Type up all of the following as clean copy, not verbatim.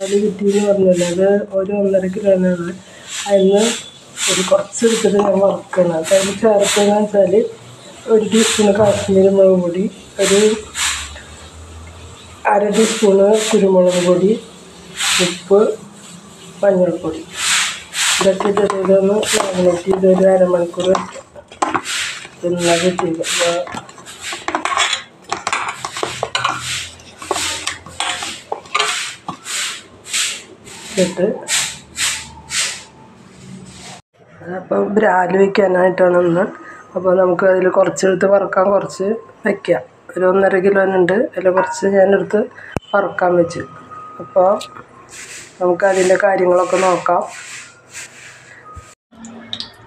അത് കിട്ടിയെന്ന് പറഞ്ഞല്ലോ, അത് ഒരു 1.5 കിലോനാണ്. അതിന് ഒരു കുറച്ചെടുത്തിട്ട് ഞാൻ വറുക്കണം. അപ്പോൾ അതിൽ ചേർക്കുന്നതെന്ന് വെച്ചാൽ 1 ടീസ്പൂണ് കാശ്മീരി മുളക് പൊടി, ഒരു 1/2 ടീസ്പൂണ് കുരുമുളക് പൊടി, ഉപ്പ്, മഞ്ഞൾപ്പൊടി. ഇതൊക്കെ ഇതൊന്ന് മാഗ്നേറ്റ് ചെയ്ത് ഒരു 1/2 മണിക്കൂർ തിന്നാൻ കിട്ടിയില്ല. ഇട്ട് അപ്പോൾ ബ്രാല് വയ്ക്കാനായിട്ടാണ് ഇന്ന്. അപ്പോൾ നമുക്ക് അതിൽ കുറച്ചെടുത്ത് വറുക്കാൻ, കുറച്ച് വയ്ക്കാം. ഒരു 1.5 കിലോനുണ്ട്, അതിൽ കുറച്ച് ഞാനെടുത്ത് വറുക്കാൻ വെച്ചു. അപ്പോൾ നമുക്കതിൻ്റെ കാര്യങ്ങളൊക്കെ നോക്കാം.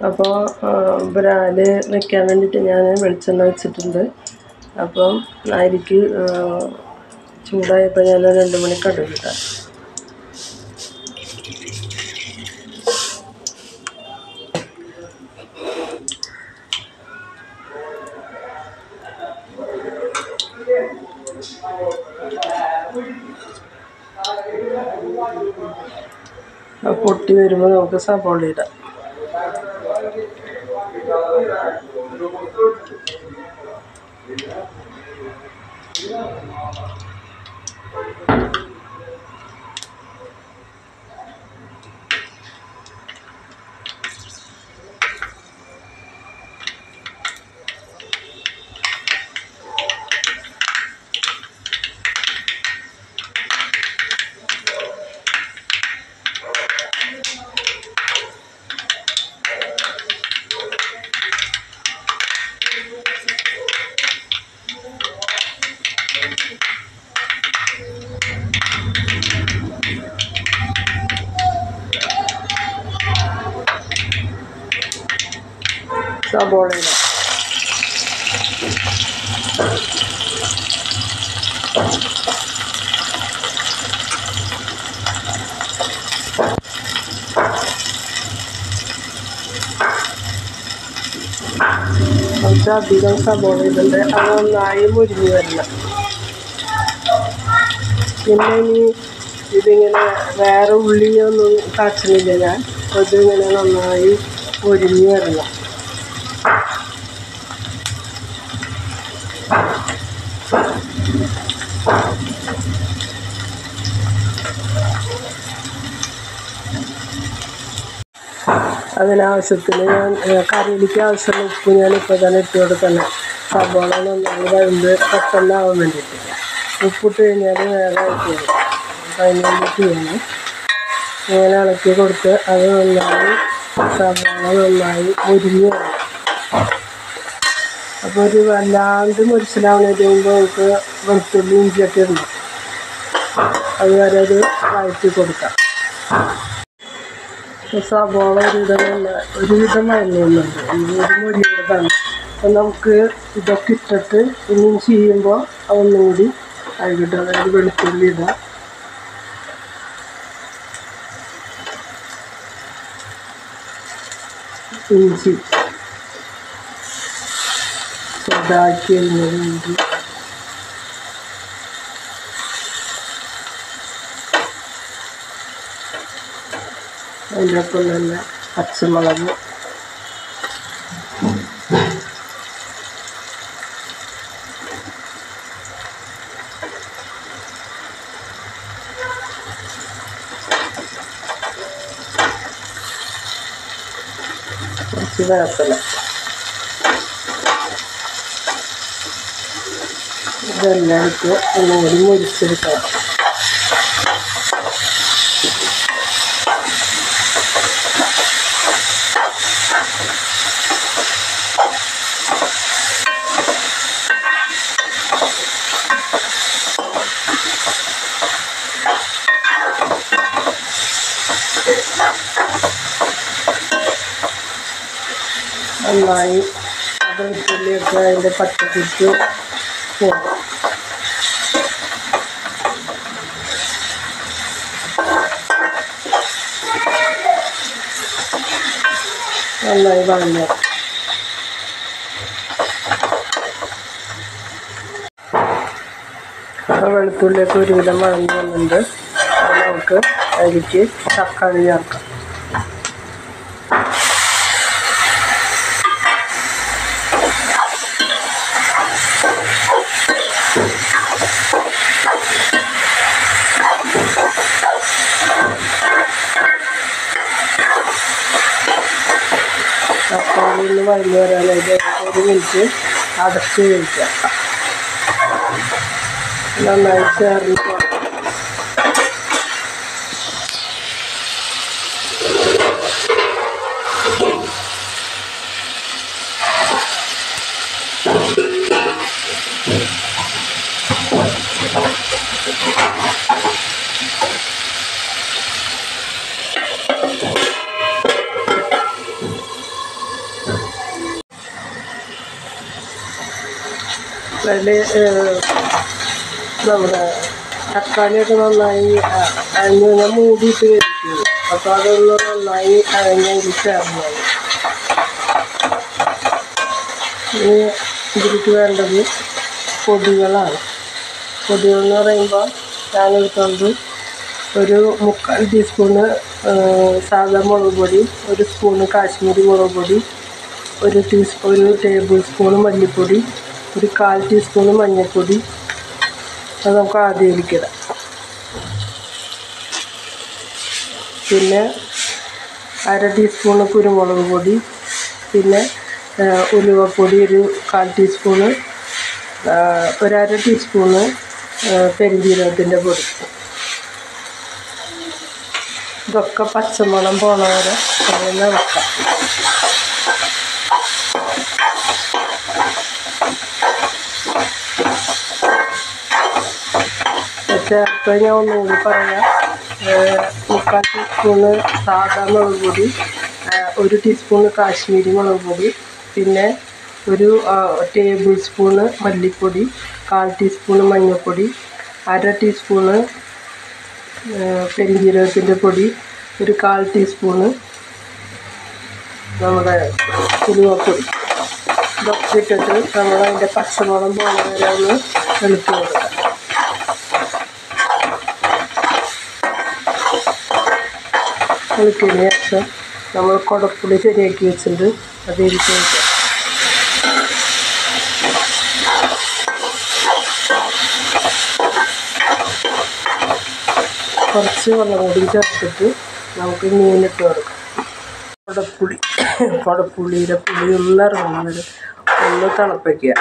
അപ്പോൾ ബ്രാല് വയ്ക്കാൻ വേണ്ടിയിട്ട് ഞാൻ വെളിച്ചെണ്ണ വെച്ചിട്ടുണ്ട്. അപ്പം അരിക്ക് ചൂടായപ്പോൾ ഞാൻ 2 മണി കടുക് ഇട്ടു. പൊട്ടി വരുമ്പോൾ നമുക്ക് സവാള ഇടാം. സവാള ഇടാം. കുറച്ചധികം സവാള ഇടുന്നുണ്ട്. അത് നന്നായി മുരിഞ്ഞ് വരണം. പിന്നെ ഇനി ഇതിങ്ങനെ വേറെ ഉള്ളിയൊന്നും കാച്ചണില്ല ഞാൻ. അതിങ്ങനെ നന്നായി മുരിഞ്ഞ് വരണം. അതിനാവശ്യത്തിന് ഞാൻ കറിയിലേക്ക് ആവശ്യമുള്ള ഉപ്പ് ഞാനിപ്പോൾ തന്നെ ഇട്ട് കൊടുക്കണം. സവാള നന്നായി വഴണ്ട് പെട്ടെന്നാവാൻ വേണ്ടിയിട്ട് ഉപ്പിട്ട് കഴിഞ്ഞാൽ വേഗമായിട്ട് വരും. അപ്പം അതിന് വേണ്ടിയിട്ട് ചെയ്യണം. ഇങ്ങനെ ഇളക്കി കൊടുത്ത് അത് നന്നായി സവാള നന്നായി മുരിഞ്ഞ് വരണം. അപ്പോൾ ഒരു വല്ലാണ്ട് മുരിച്ചിലാവുന്നതിന് മുമ്പ് നമുക്ക് വെളുത്തുള്ളി ഇഞ്ചിയൊക്കെ ഇടണം. അതുവരെ അത് വഴറ്റി കൊടുക്കാം. സവാള ഒരുവിധം വഴങ്ങുന്നുണ്ട്, ഒരു മുരിയുന്നതാണ്. അപ്പം നമുക്ക് ഇതൊക്കെ ഇട്ടിട്ട് ഇനിയും ചെയ്യുമ്പോൾ അതൊന്നും കൂടി ആയിക്കോട്ടെ. അതായത് വെളുത്തുള്ളി ഇടാം, ഇഞ്ചി ചെറുതാക്കി എരിഞ്ഞത്, അതിൻ്റെ ഒപ്പം തന്നെ പച്ചമുളക്, കുറച്ച് വേപ്പില, ഇതെല്ലാം ഇട്ട് ഒന്നുകൂടി മുരിച്ചെടുക്കാം. നന്നായി വെളുത്തുള്ളിയൊക്കെ അതിൻ്റെ പച്ചപ്പിച്ച് പോകും. നന്നായി വഴഞ്ഞു. വെളുത്തുള്ളിയൊക്കെ ഒരുവിധം വഴഞ്ഞു വന്നിട്ടുണ്ട്. നമുക്ക് അതിലേക്ക് തക്കാളി ചേർക്കാം. തക്കാളി ഒന്ന് വഴഞ്ഞു വരാനായിട്ട് 1 മിനിറ്റ് അടച്ച് കഴിക്കാം. നന്നായി ചേർന്ന് അതിൽ നമ്മുടെ തക്കാളിയൊക്കെ നന്നായി അരിഞ്ഞ് ഞാൻ മൂടിയിട്ട് കഴിക്കുന്നു. അപ്പോൾ അതൊന്ന് നന്നായി അരിഞ്ഞതിൽ ചേർന്നു. ഇനി ഇതിലേക്ക് വേണ്ടത് പൊടികളാണ്. പൊടികൾ എന്ന് പറയുമ്പോൾ ഞാനെടുത്തോണ്ട് ഒരു 3/4 ടീസ്പൂണ് സാധാ മുളക് പൊടി, 1 സ്പൂണ് കാശ്മീരി മുളക് പൊടി, 1 ടേബിൾ സ്പൂണ് മല്ലിപ്പൊടി, 1/4 ടീസ്പൂണ് മഞ്ഞൾപ്പൊടി. അത് നമുക്ക് ആദ്യം ഇരിക്കിടാം. പിന്നെ 1/2 ടീസ്പൂണ് കുരുമുളക് പൊടി, പിന്നെ ഉലുവപ്പൊടി 1/4 ടീസ്പൂണ്, 1/2 ടീസ്പൂണ് പെരുംജീരകത്തിൻ്റെ പൊടി. ഇതൊക്കെ പച്ചമണം പോണ വരെ അങ്ങനെ വെക്കാം. ചേർത്ത് ഞാൻ ഒന്നുകൂടി പറയാം. 3/4 ടീസ്പൂണ് സാധാ മുളക് പൊടി, 1 ടീസ്പൂണ് കാശ്മീരി മുളക് പൊടി, പിന്നെ 1 ടേബിൾ സ്പൂണ് മല്ലിപ്പൊടി, 1/4 ടീസ്പൂണ് മഞ്ഞൾപ്പൊടി, 1/2 ടീസ്പൂണ് പെരുംജീരകത്തിൻ്റെ പൊടി, 1/4 ടീസ്പൂണ് നമ്മുടെ ഉലുവപ്പൊടി. ഇതൊക്കെ ഇട്ടിട്ട് നമ്മളതിൻ്റെ പച്ചമണം പോകുന്ന വരെ ഒന്ന് ഇളക്കി കൊടുക്കാം. ഇളക്കിയതിന് ശേഷം നമ്മൾ കുടപ്പുളി ശരിയാക്കി വെച്ചിട്ട് അത് ഇരിക്കും വയ്ക്കാം. കുറച്ച് വെള്ളം കൂടി ചേർത്തിട്ട് നമുക്ക് മീനിട്ട് കൊടുക്കാം. കുടപ്പുളിയുടെ പുളി ഒന്ന് ഇറങ്ങുന്നത് ഒന്ന് തിളപ്പിക്കുക.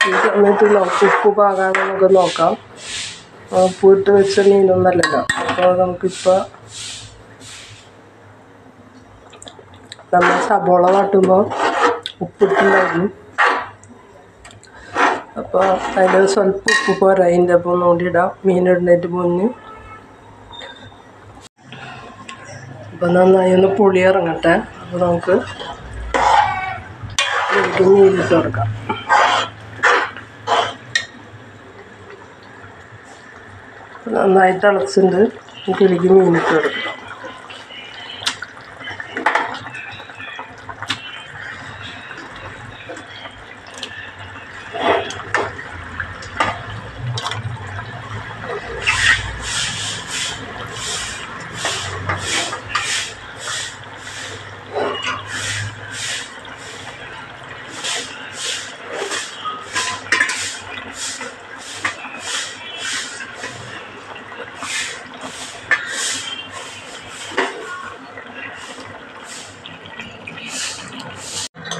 ഈ സമയത്ത് നമുക്ക് ഉപ്പ് പാകാതെ നമുക്ക് നോക്കാം. ഉപ്പിട്ട് വെച്ച മീനൊന്നല്ലല്ലോ. അപ്പോൾ നമുക്കിപ്പോൾ നമ്മൾ സബോള വാട്ടുമ്പോൾ ഉപ്പിട്ടുണ്ടായിരുന്നു. അപ്പോൾ അതിൽ സ്വല്പം ഉപ്പ് പോരാ. അതിൻ്റെ ഒപ്പം ഒന്നുകൂടി ഇടാം മീനിടുന്നതിൻ്റെ മുന്നേ. അപ്പോൾ നന്നായി ഒന്ന് പുളി ഇറങ്ങട്ടെ. അപ്പോൾ നമുക്ക് ഇതിലേക്ക് മീനിട്ട് കൊടുക്കാം. നന്നായി തിളച്ചിട്ടുണ്ട്. ഇതിലേക്ക് മീനിട്ട് കൊടുക്കാം.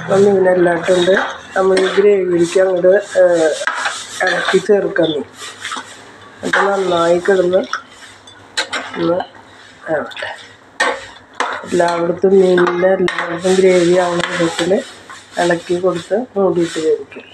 അപ്പം മീനെല്ലാം ഇട്ടുണ്ട്. നമ്മൾ ഈ ഗ്രേവിയിലേക്ക് അങ്ങോട്ട് ഇളക്കി ചേർക്കുന്നു. എന്നിട്ട് നന്നായി കിടന്ന് ഒന്ന് ആവട്ടെ. എല്ലായിടത്തും മീനിൻ്റെ എല്ലായിടത്തും ഗ്രേവി ആവുന്ന വിധത്തിൽ ഇളക്കി കൊടുത്ത് മൂടിയിട്ട് കഴിക്കും.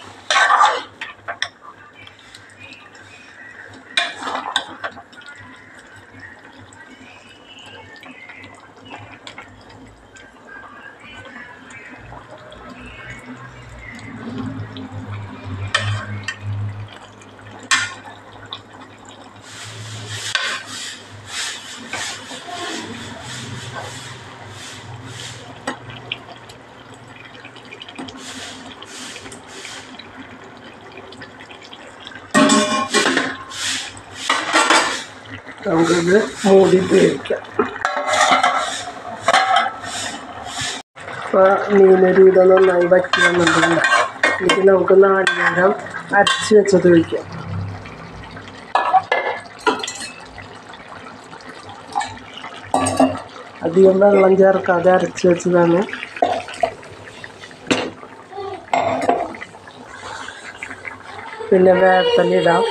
നമുക്കിത് മൂടി ഉപയോഗിക്കാം. അപ്പോൾ മീനൊരു വിധം നന്നായി വറ്റി വന്നിട്ടുണ്ട്. ഇത് നമുക്ക് നാളികേരം അരച്ച് വെച്ചത് ഒഴിക്കാം. അധികം വെള്ളം ചേർക്കാതെ അരച്ച് വെച്ചതാണ്. പിന്നെ വേപ്പിലിടാം.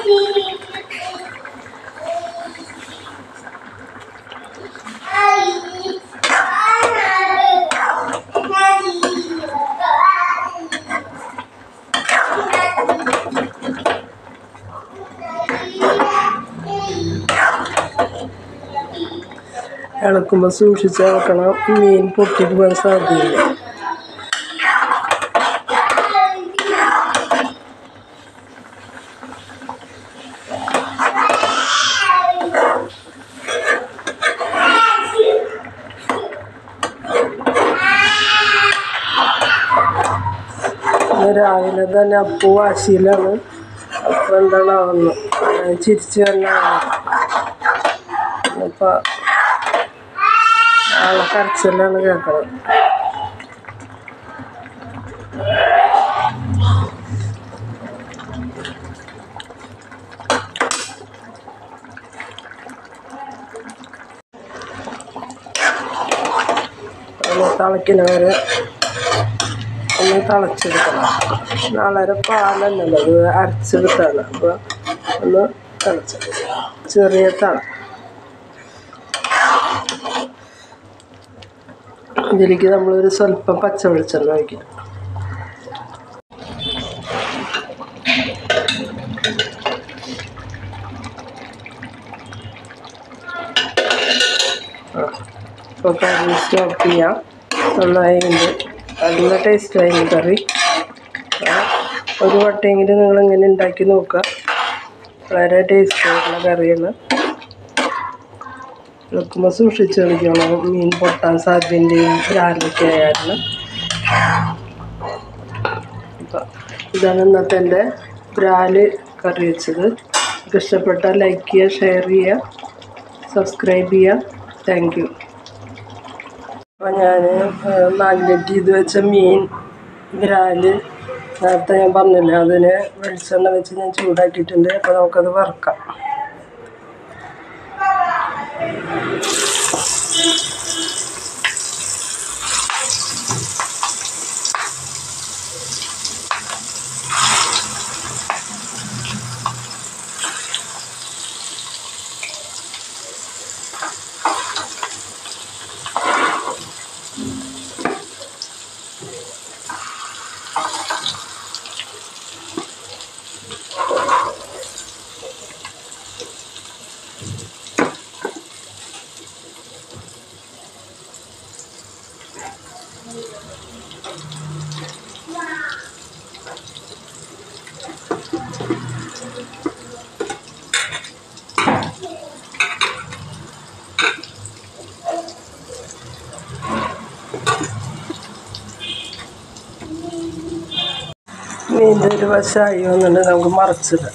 ഇളക്കുമ്പോൾ സൂക്ഷിച്ച് ഇളക്കണം, മീൻ പൊട്ടിപ്പോകാൻ സാധ്യതയില്ല. രാവിലെ തന്നെ അപ്പു വാശിയിലാണ്. അപ്പം എന്താണാവുന്നു ചിരിച്ചു തന്നെയാണ്. ഇപ്പം ആളെ കരച്ചിലാണ് കേൾക്കുന്നത്. തിളയ്ക്കുന്നവരെ ഒന്ന് തിളച്ചെടുക്കണം. വളരെ പാലല്ലല്ലോ, അത് അരച്ചെടുത്താണ്. അപ്പോൾ ഒന്ന് തിളച്ചെടുക്കുക. ചെറിയ തിള. ഇതിലേക്ക് നമ്മളൊരു സ്വല്പം പച്ച വെളിച്ചെണ്ണ ഒഴിക്കണം. അപ്പോൾ കറി സ്റ്റോപ്പ് ചെയ്യാം. നന്നായിട്ടുണ്ട്, നല്ല ടേസ്റ്റായിരുന്നു കറി. ഒരു വട്ടമെങ്കിലും നിങ്ങളിങ്ങനെ ഉണ്ടാക്കി നോക്കുക. വളരെ ടേസ്റ്റായിട്ടുള്ള കറിയാണ്. വെക്കുമ്പോൾ സൂക്ഷിച്ച് കളിക്കണം, മീൻ പൊട്ടാൻ സാധ്യതയും ബ്രാലൊക്കെ ആയിരുന്നു. അപ്പം ഇതാണ് ഇന്നത്തെ എൻ്റെ ബ്രാല് കറി വെച്ചത്. ഇഷ്ടപ്പെട്ടാൽ ലൈക്ക് ചെയ്യുക, ഷെയർ ചെയ്യുക, സബ്സ്ക്രൈബ് ചെയ്യുക. Thank you. അപ്പോൾ ഞാൻ മാഗ്നേറ്റ് ചെയ്ത് വെച്ച മീൻ ബ്രാല് നേരത്തെ ഞാൻ പറഞ്ഞില്ല, അതിന് വെളിച്ചെണ്ണ വെച്ച് ഞാൻ ചൂടാക്കിയിട്ടുണ്ട്. അപ്പോൾ നമുക്കത് വറുക്കാം. മീൻ്റെ ഒരു വശമായി വന്നിട്ട് നമുക്ക് മറിച്ചിടാം.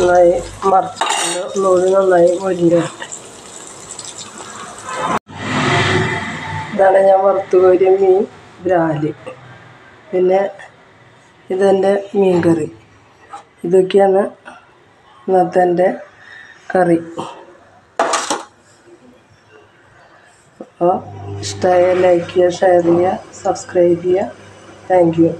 നന്നായി മറിച്ചിട്ടുണ്ട്. ഒന്നുകൂടി നന്നായി മൊരിഞ്ഞ്. ഇതാണ് ഞാൻ വറുത്ത് കോരിയ മീൻ ബ്രാല്. പിന്നെ ഇതെൻ്റെ മീൻ കറി. ഇതൊക്കെയാണ് ഇന്നത്തെ എൻ്റെ കറി. അപ്പോൾ ഇഷ്ടമായ ലൈക്ക് ചെയ്യുക, ഷെയർ ചെയ്യുക, സബ്സ്ക്രൈബ് ചെയ്യുക. Thank you.